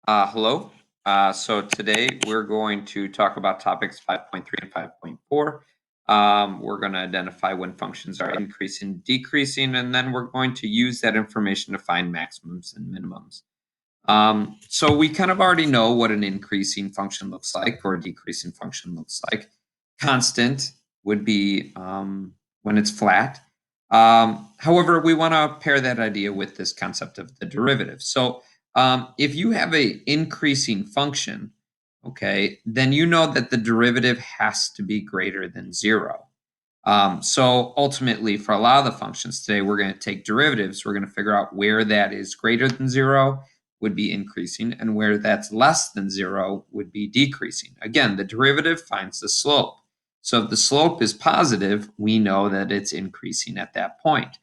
Hello. So today we're going to talk about topics 5.3 and 5.4. We're going to identify when functions are increasing, decreasing, and then we're going to use that information to find maximums and minimums. So we kind of already know what an increasing function looks like or a decreasing function looks like. Constant would be when it's flat. However, we want to pair that idea with this concept of the derivative. So if you have a increasing function, okay, then you know that the derivative has to be greater than zero. So ultimately, for a lot of the functions today, we're going to take derivatives. We're going to figure out where that is greater than zero would be increasing, and where that's less than zero would be decreasing. Again, the derivative finds the slope. So if the slope is positive, we know that it's increasing at that point.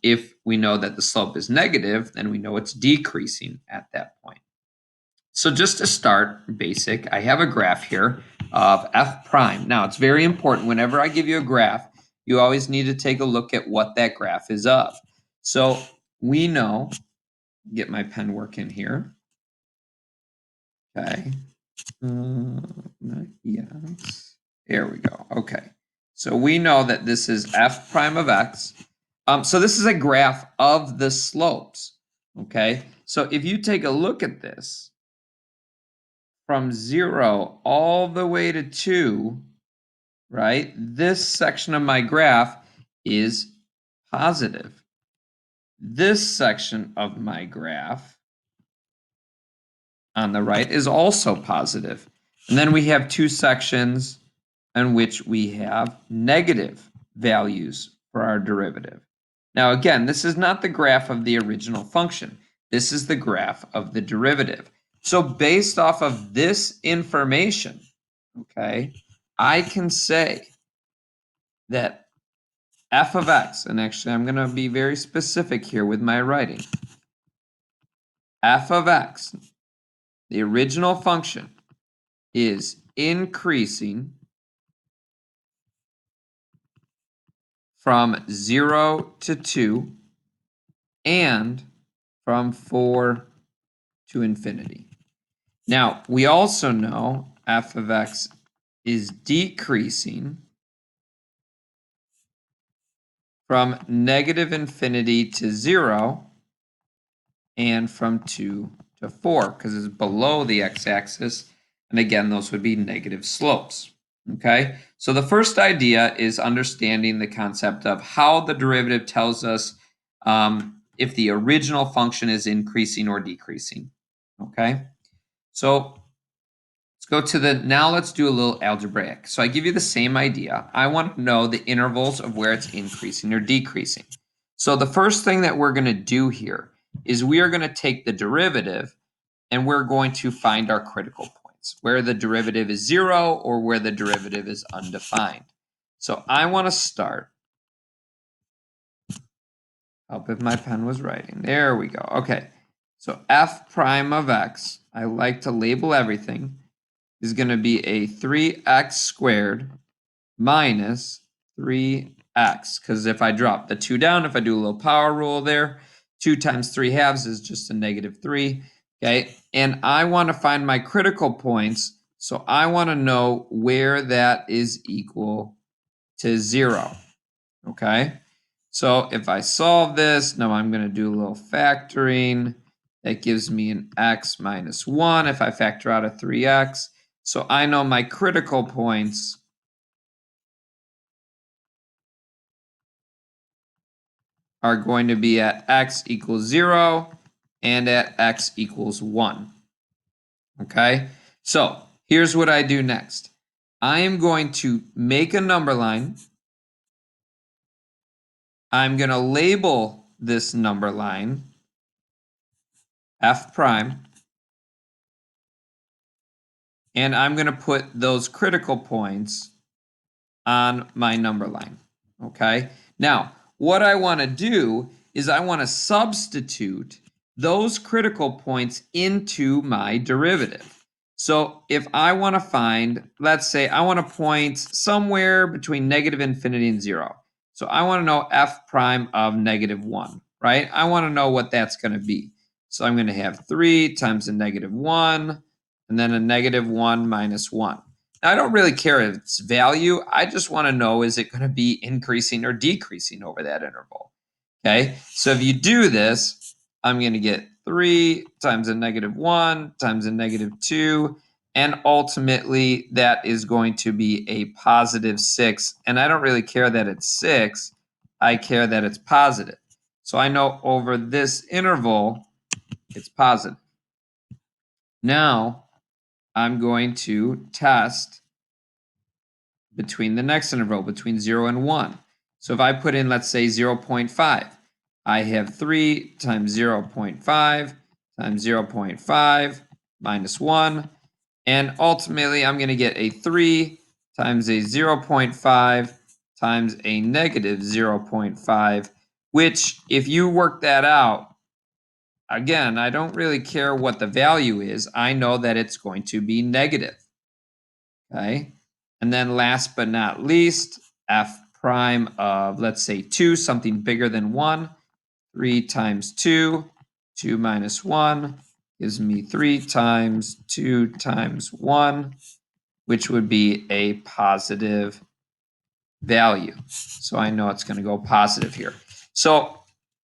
If we know that the slope is negative, then we know it's decreasing at that point. So just to start basic, I have a graph here of f prime. Now, it's very important whenever I give you a graph, you always need to take a look at what that graph is of. So we know, get my pen working here. Okay. Yes. There we go. Okay. So we know that this is f prime of x. So this is a graph of the slopes. Okay. So if you take a look at this, from 0 all the way to 2, right? This section of my graph is positive. This section of my graph on the right is also positive. And then we have two sections in which we have negative values for our derivative. Now, again, this is not the graph of the original function. This is the graph of the derivative. So based off of this information, okay, I can say that f of x, and actually I'm going to be very specific here with my writing. F of x, the original function, is increasing from 0 to 2 and from 4 to infinity. Now, we also know f of x is decreasing from negative infinity to 0 and from 2 to 4 because it's below the x-axis. And again, those would be negative slopes. Okay, so the first idea is understanding the concept of how the derivative tells us if the original function is increasing or decreasing. Okay, so let's go to now let's do a little algebraic. So I give you the same idea. I want to know the intervals of where it's increasing or decreasing. So the first thing that we're going to do here is we are going to take the derivative and we're going to find our critical points, where the derivative is 0 or where the derivative is undefined. So I want to start. Help if my pen was writing. There we go. Okay. So f prime of x, I like to label everything, is going to be a 3x squared minus 3x. Because if I drop the 2 down, if I do a little power rule there, 2 times 3 halves is just a negative 3. Okay, and I want to find my critical points, so I want to know where that is equal to 0. Okay, so if I solve this, now I'm going to do a little factoring. That gives me an x minus 1 if I factor out a 3x. So I know my critical points are going to be at x equals 0 and at x equals 1. Okay, so here's what I do next. I am going to make a number line. I'm going to label this number line f prime. And I'm going to put those critical points on my number line. Okay, now what I want to do is I want to substitute those critical points into my derivative. So if I want to find, let's say I want to point somewhere between negative infinity and 0. So I want to know f prime of negative 1, right? I want to know what that's going to be. So I'm going to have 3 times a negative 1, and then a negative 1 minus 1. Now, I don't really care if it's value. I just want to know, is it going to be increasing or decreasing over that interval? Okay, so if you do this, I'm going to get 3 times a negative 1 times a negative 2, and ultimately that is going to be a positive 6. And I don't really care that it's 6. I care that it's positive. So I know over this interval, it's positive. Now, I'm going to test between the next interval, between 0 and 1. So if I put in, let's say, 0.5, I have 3 times 0.5 times 0.5 minus 1. And ultimately, I'm going to get a 3 times a 0.5 times a negative 0.5, which, if you work that out, again, I don't really care what the value is. I know that it's going to be negative. Okay. And then last but not least, f prime of, let's say, 2, something bigger than 1. 3 times 2, 2 minus 1 gives me 3 times 2 times 1, which would be a positive value. So I know it's going to go positive here. So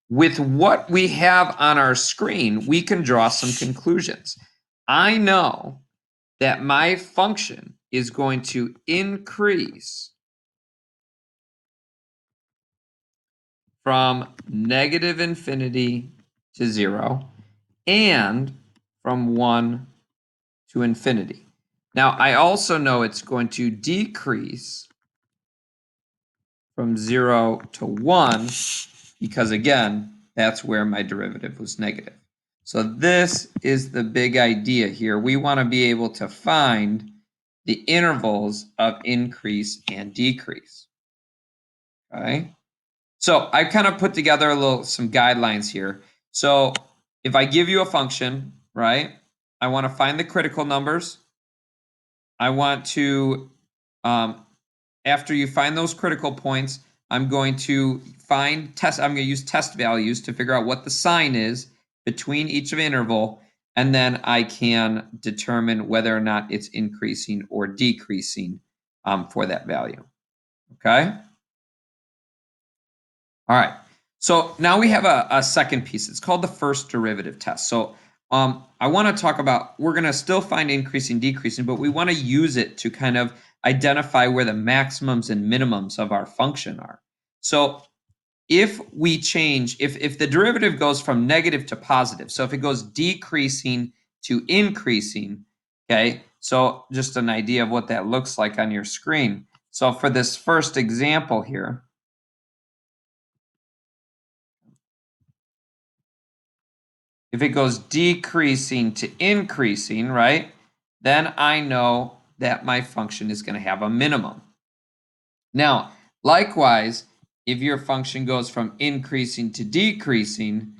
with what we have on our screen, we can draw some conclusions. I know that my function is going to increase from negative infinity to 0 and from 1 to infinity. Now, I also know it's going to decrease from 0 to 1 because, again, that's where my derivative was negative. So this is the big idea here. We want to be able to find the intervals of increase and decrease. Okay. So I kind of put together some guidelines here. So if I give you a function, right, I want to find the critical numbers. I want to, after you find those critical points, I'm going to I'm going to use test values to figure out what the sign is between each of interval, and then I can determine whether or not it's increasing or decreasing for that value. Okay? All right. So now we have a second piece. It's called the first derivative test. So I want to talk about, we're going to still find increasing, decreasing, but we want to use it to kind of identify where the maximums and minimums of our function are. So if we change, if the derivative goes from negative to positive, so if it goes decreasing to increasing, okay, so just an idea of what that looks like on your screen. So for this first example here, if it goes decreasing to increasing, right, then I know that my function is going to have a minimum. Now, likewise, if your function goes from increasing to decreasing,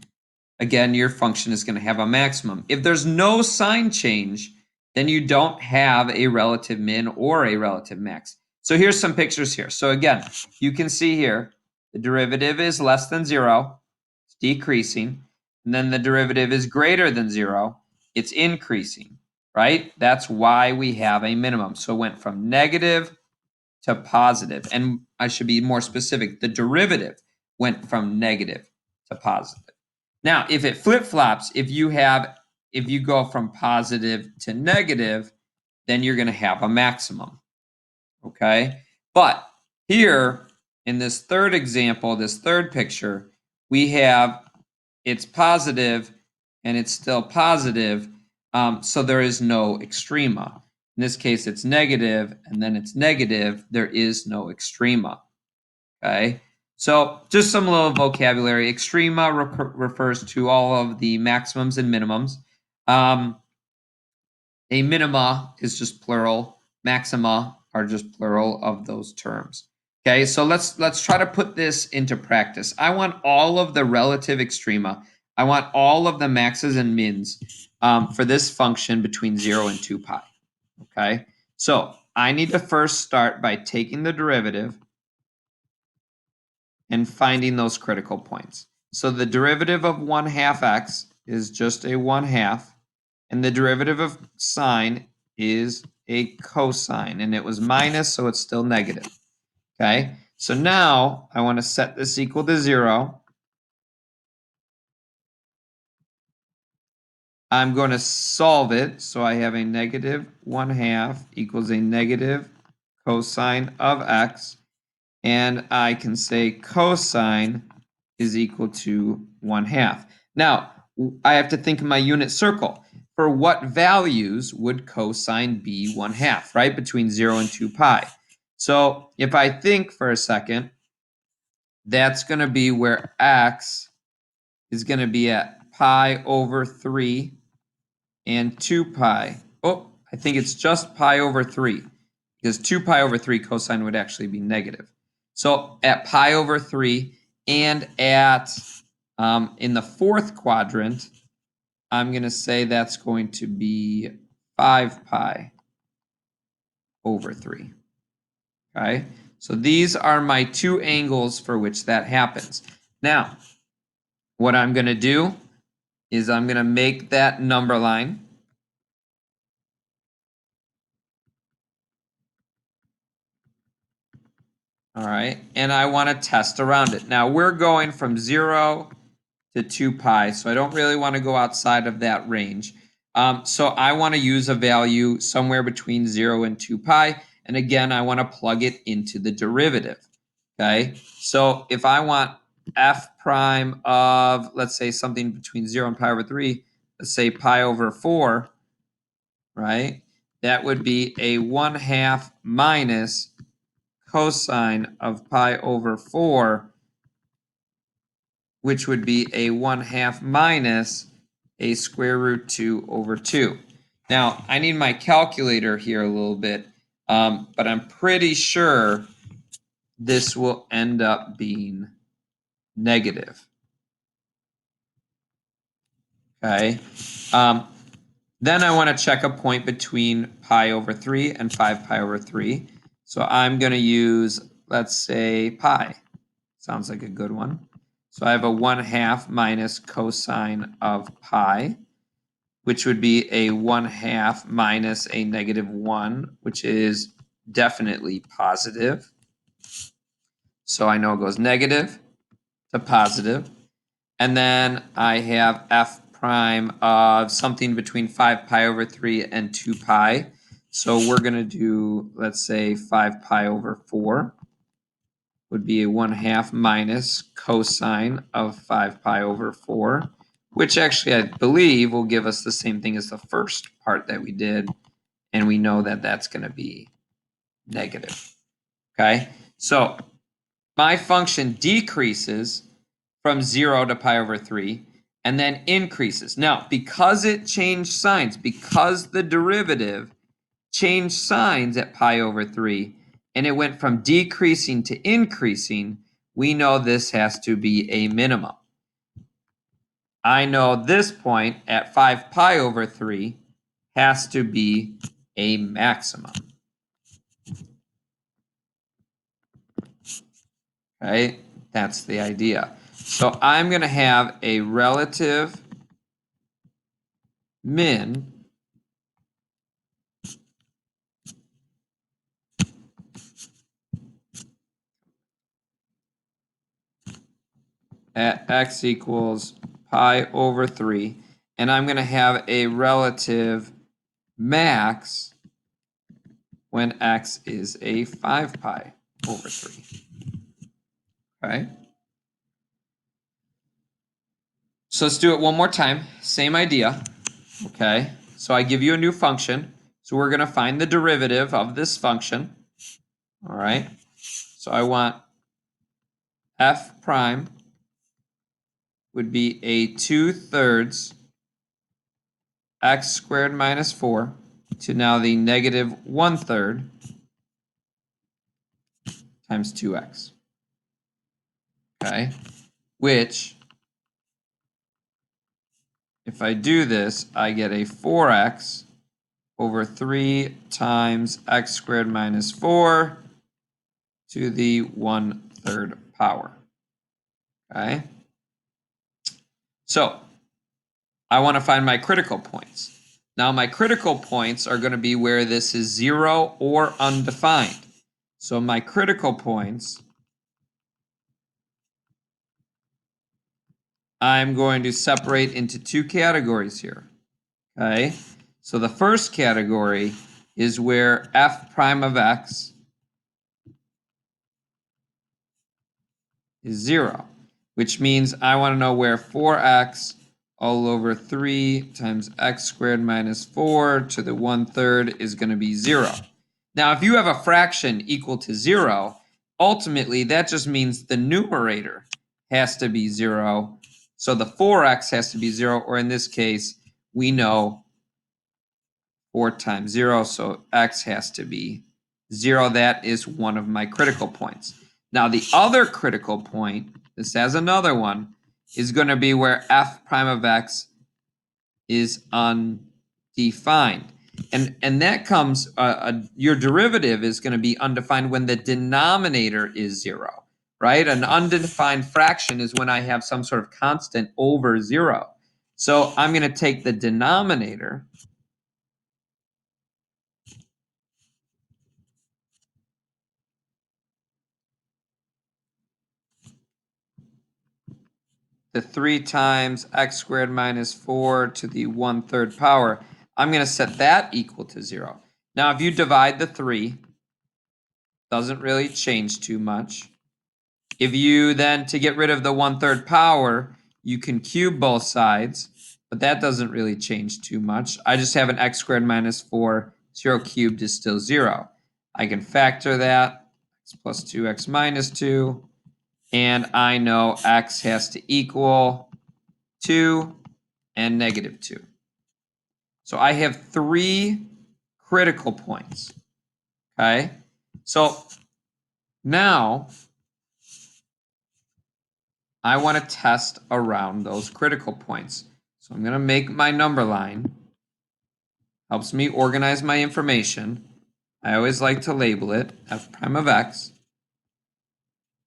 again, your function is going to have a maximum. If there's no sign change, then you don't have a relative min or a relative max. So here's some pictures here. So again, you can see here, the derivative is less than 0, it's decreasing. And then the derivative is greater than 0, it's increasing, right? That's why we have a minimum. So it went from negative to positive. And I should be more specific. The derivative went from negative to positive. Now, if it flip-flops, if you go from positive to negative, then you're going to have a maximum. Okay? But here in this third example, this third picture, we have it's positive and it's still positive. So there is no extrema. In this case, it's negative and then it's negative. There is no extrema. Okay. So just some little vocabulary. Extrema refers to all of the maximums and minimums. A minima is just plural. Maxima are just plural of those terms. Okay, so let's try to put this into practice. I want all of the relative extrema. I want all of the maxes and mins for this function between 0 and 2 pi. Okay, so I need to first start by taking the derivative and finding those critical points. So the derivative of 1/2 x is just a 1/2, and the derivative of sine is a cosine, and it was minus, so it's still negative. Okay, so now I want to set this equal to 0. I'm going to solve it, so I have a negative 1/2 equals a negative cosine of x, and I can say cosine is equal to 1/2. Now, I have to think of my unit circle. For what values would cosine be 1/2, right? Between 0 and 2 pi. So if I think for a second, that's going to be where x is going to be at pi over 3 and 2 pi. Oh, I think it's just pi over 3, because 2 pi over 3 cosine would actually be negative. So at pi over 3 and at in the fourth quadrant, I'm going to say that's going to be 5 pi over 3. Okay, so these are my two angles for which that happens. Now, what I'm going to do is I'm going to make that number line. All right, and I want to test around it. Now we're going from 0 to 2 pi, so I don't really want to go outside of that range. So I want to use a value somewhere between 0 and 2 pi, and again, I want to plug it into the derivative. Okay, so if I want f prime of, let's say, something between 0 and pi over 3, let's say pi over 4, right? That would be a 1/2 minus cosine of pi over 4, which would be a 1/2 minus a square root 2 over 2. Now, I need my calculator here a little bit, but I'm pretty sure this will end up being negative. Okay. Then I want to check a point between pi over 3 and 5 pi over 3. So I'm going to use, let's say, pi. Sounds like a good one. So I have a 1/2 minus cosine of pi, which would be a 1/2 minus a negative 1, which is definitely positive. So I know it goes negative to positive. And then I have f prime of something between 5 pi over 3 and 2 pi. So we're going to do, let's say, 5 pi over 4 would be a 1/2 minus cosine of 5 pi over 4, which actually I believe will give us the same thing as the first part that we did. And we know that that's going to be negative. Okay, so my function decreases from 0 to pi over 3 and then increases. Now, because it changed signs, because the derivative changed signs at pi over 3 and it went from decreasing to increasing, we know this has to be a minimum. I know this point at 5 pi over 3 has to be a maximum. Right? That's the idea. So I'm going to have a relative min at x equals pi over 3, and I'm going to have a relative max when x is a 5 pi over 3. Okay? So let's do it one more time. Same idea. Okay? So I give you a new function. So we're going to find the derivative of this function. All right? So I want f prime would be a 2/3 x squared minus 4 to now the negative 1/3 times 2x. Okay, which, if I do this, I get a 4x over 3 times x squared minus 4 to the 1/3 power. Okay, so I want to find my critical points. Now my critical points are going to be where this is 0 or undefined. So my critical points, I'm going to separate into two categories here. Okay, so the first category is where f prime of x is 0, which means I want to know where 4x all over 3 times x squared minus 4 to the 1/3 is going to be 0. Now, if you have a fraction equal to 0, ultimately that just means the numerator has to be 0. So the 4x has to be 0, or in this case, we know 4 times 0, so x has to be 0. That is one of my critical points. Now, the other critical point, this has another one, is going to be where f prime of x is undefined. And that comes, your derivative is going to be undefined when the denominator is 0, right? An undefined fraction is when I have some sort of constant over 0. So I'm going to take the denominator, the 3 times x squared minus 4 to the 1/3 power. I'm going to set that equal to 0. Now, if you divide the 3, doesn't really change too much. If you then, to get rid of the 1/3 power, you can cube both sides, but that doesn't really change too much. I just have an x squared minus 4. 0 cubed is still 0. I can factor that, x plus 2x minus 2, and I know x has to equal 2 and negative 2. So I have 3 critical points. Okay, so now I want to test around those critical points. So I'm going to make my number line. Helps me organize my information. I always like to label it f prime of x.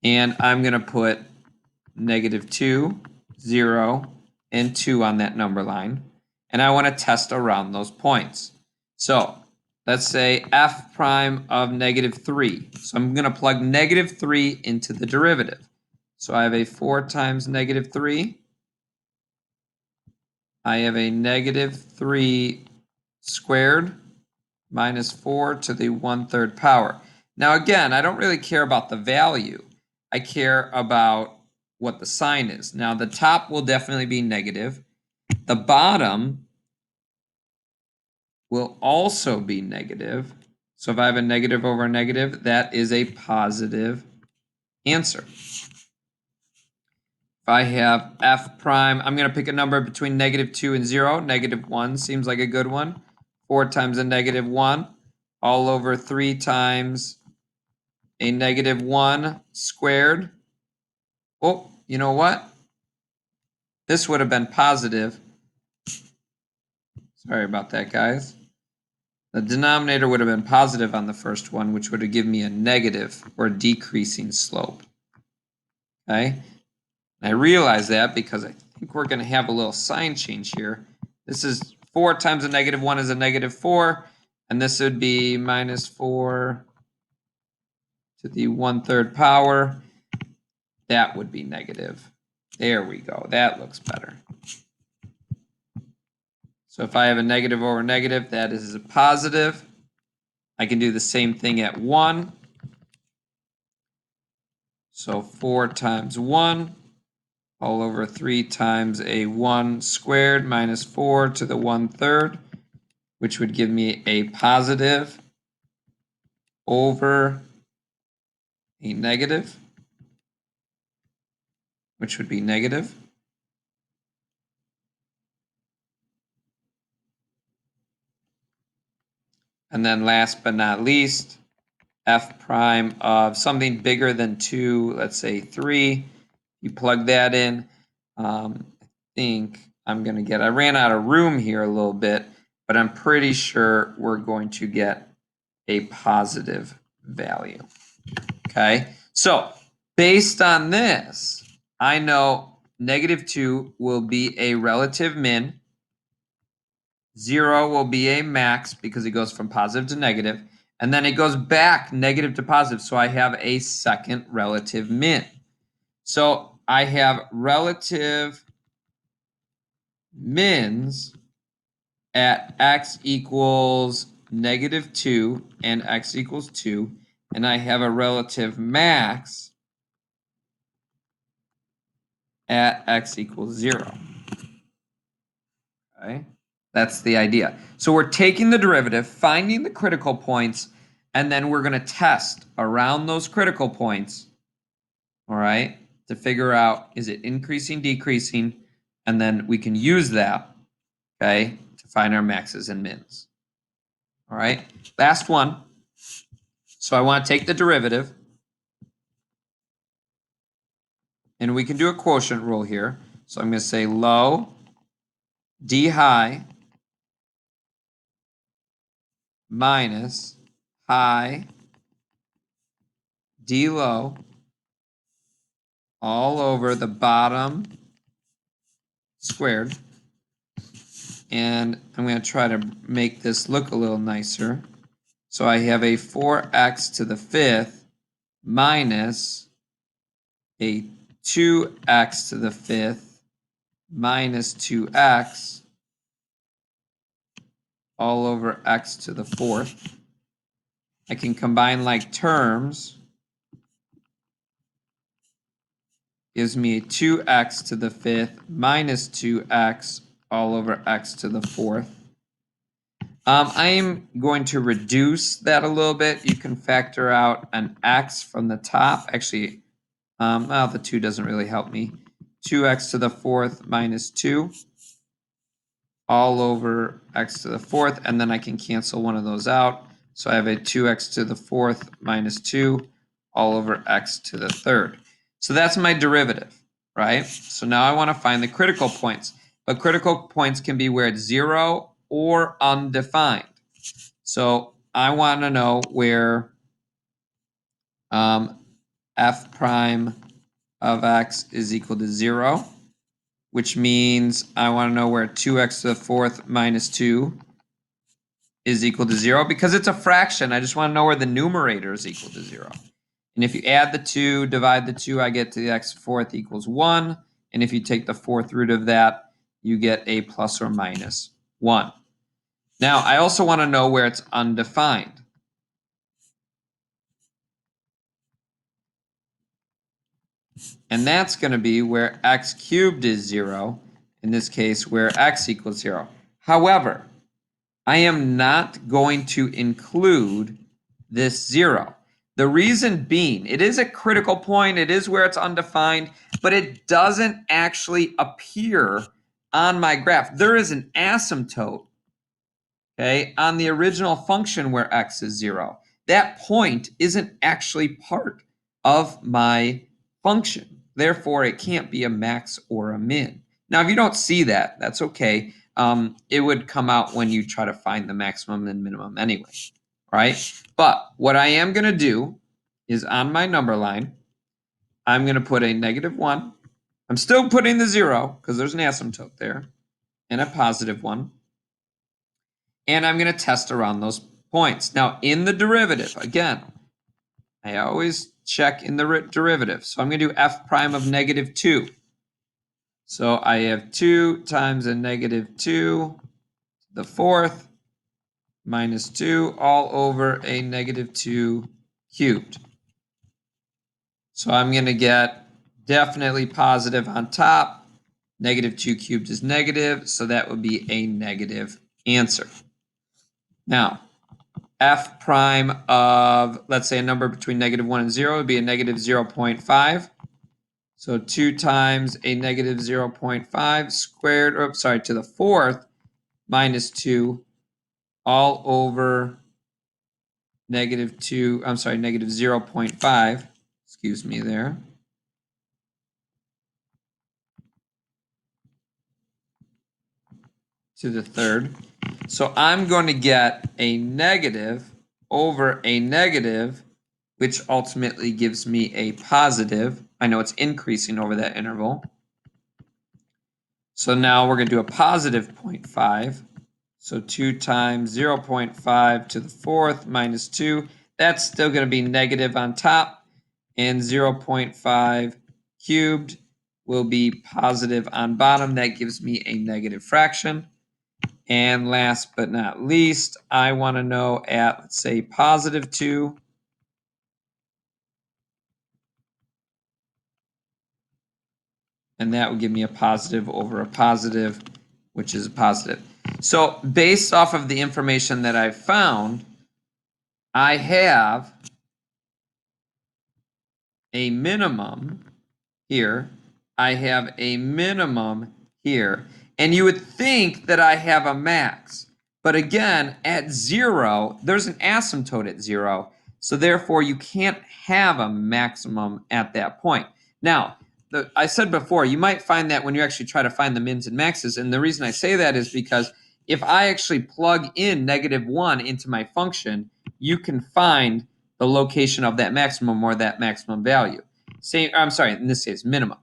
And I'm going to put negative 2, 0, and 2 on that number line. And I want to test around those points. So let's say f prime of negative 3. So I'm going to plug negative 3 into the derivative. So I have a 4 times negative 3. I have a negative 3 squared minus 4 to the 1/3 power. Now again, I don't really care about the value. I care about what the sign is. Now the top will definitely be negative. The bottom will also be negative. So if I have a negative over a negative, that is a positive answer. If I have f prime, I'm going to pick a number between negative 2 and 0. Negative 1 seems like a good one. 4 times a negative 1 all over 3 times a negative 1 squared. Oh, you know what? This would have been positive. Sorry about that, guys. The denominator would have been positive on the first one, which would have given me a negative or decreasing slope. Okay? I realize that because I think we're going to have a little sign change here. This is 4 times a negative 1 is a negative 4, and this would be minus 4 to the 1/3 power. That would be negative. There we go. That looks better. So if I have a negative over negative, that is a positive. I can do the same thing at 1. So 4 times 1 all over 3 times a 1 squared minus 4 to the 1/3, which would give me a positive over a negative, which would be negative. And then last but not least, f prime of something bigger than 2, let's say 3. You plug that in. I think I'm going to get, I ran out of room here a little bit, but I'm pretty sure we're going to get a positive value. Okay, so based on this, I know negative 2 will be a relative min. 0 will be a max because it goes from positive to negative, and then it goes back negative to positive, so I have a second relative min. So I have relative mins at x equals -2 and x equals 2, and I have a relative max at x equals 0. Okay, that's the idea. So we're taking the derivative, finding the critical points, and then we're going to test around those critical points, all right, to figure out is it increasing, decreasing, and then we can use that, okay, to find our maxes and mins. All right, last one. So I want to take the derivative, and we can do a quotient rule here. So I'm going to say low d high minus high d low all over the bottom squared. And I'm going to try to make this look a little nicer. So I have a 4x to the 5th minus a 2x to the 5th minus 2x all over x to the 4th. I can combine like terms. Gives me a 2x to the 5th minus 2x all over x to the 4th. I am going to reduce that a little bit. You can factor out an x from the top. Actually, well, the 2 doesn't really help me. 2x to the 4th minus 2 all over x to the 4th, and then I can cancel one of those out. So I have a 2x to the 4th minus 2 all over x to the 3rd. So that's my derivative, right? So now I want to find the critical points. But critical points can be where it's 0 or undefined. So I want to know where f prime of x is equal to 0, which means I want to know where 2x to the 4th minus 2 is equal to 0. Because it's a fraction, I just want to know where the numerator is equal to 0. And if you add the 2, divide the 2, I get to the x 4th equals 1. And if you take the 4th root of that, you get a plus or minus 1. Now, I also want to know where it's undefined. And that's going to be where x cubed is 0. In this case, where x equals 0. However, I am not going to include this 0. The reason being, it is a critical point, it is where it's undefined, but it doesn't actually appear on my graph. There is an asymptote, okay, on the original function where x is 0. That point isn't actually part of my function. Therefore, it can't be a max or a min. Now, if you don't see that, that's okay. It would come out when you try to find the maximum and minimum anyway, right? But what I am going to do is on my number line, I'm going to put a -1. I'm still putting the 0 because there's an asymptote there, and a +1. And I'm going to test around those points. Now, in the derivative, again, I always check in the derivative. So I'm going to do f prime of -2. So I have 2 times a -2 to the 4th minus 2 all over a -2 cubed. So I'm going to get definitely positive on top. -2 cubed is negative, so that would be a negative answer. Now, f prime of, let's say, a number between -1 and 0 would be a -0.5. So 2 times a -0.5 squared, or sorry, to the 4th minus 2 all over -2, I'm sorry, -0.5, excuse me there. To the 3rd. So I'm going to get a negative over a negative, which ultimately gives me a positive. I know it's increasing over that interval. So now we're going to do a +0.5. So 2 times 0.5 to the fourth minus 2. That's still going to be negative on top. And 0.5 cubed will be positive on bottom. That gives me a negative fraction. And last but not least, I want to know at, let's say, positive 2. And that would give me a positive over a positive, which is a positive. So based off of the information that I've found, I have a minimum here. I have a minimum here. And you would think that I have a max. But again, at 0, there's an asymptote at 0. So therefore, you can't have a maximum at that point. Now, I said before, you might find that when you actually try to find the mins and maxes. And the reason I say that is because if I actually plug in -1 into my function, you can find the location of that maximum or that maximum value. I'm sorry, in this case, minimum.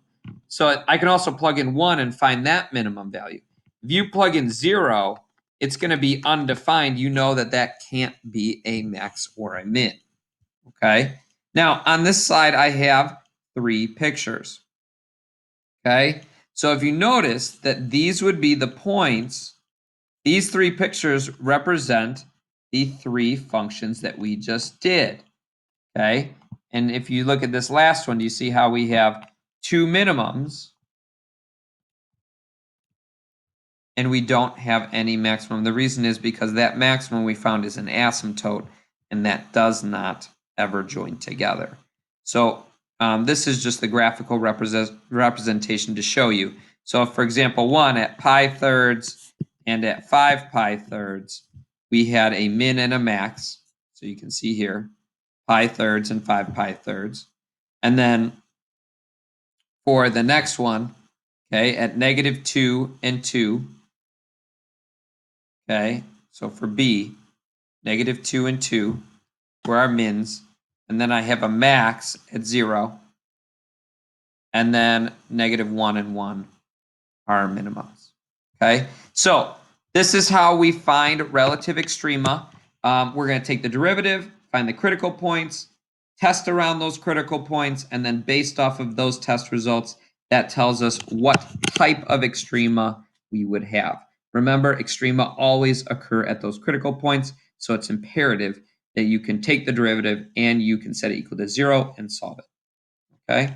So I can also plug in 1 and find that minimum value. If you plug in 0, it's going to be undefined. You know that that can't be a max or a min. Okay. Now, on this side, I have 3 pictures. Okay. So if you notice that these would be the points, these 3 pictures represent the 3 functions that we just did. Okay. And if you look at this last one, do you see how we have 2 minimums and we don't have any maximum? The reason is because that maximum we found is an asymptote, and that does not ever join together. So this is just the graphical representation to show you. So for example, 1 at pi thirds and at 5 pi thirds, we had a min and a max. So you can see here, pi thirds and 5 pi thirds. And then for the next one, okay, at -2 and 2, okay, so for B, -2 and 2 were our mins, and then I have a max at 0, and then -1 and 1 are our minimums, okay? So this is how we find relative extrema. We're going to take the derivative, find the critical points, test around those critical points, and then based off of those test results, that tells us what type of extrema we would have. Remember, extrema always occur at those critical points, so it's imperative that you can take the derivative and you can set it equal to 0 and solve it, okay?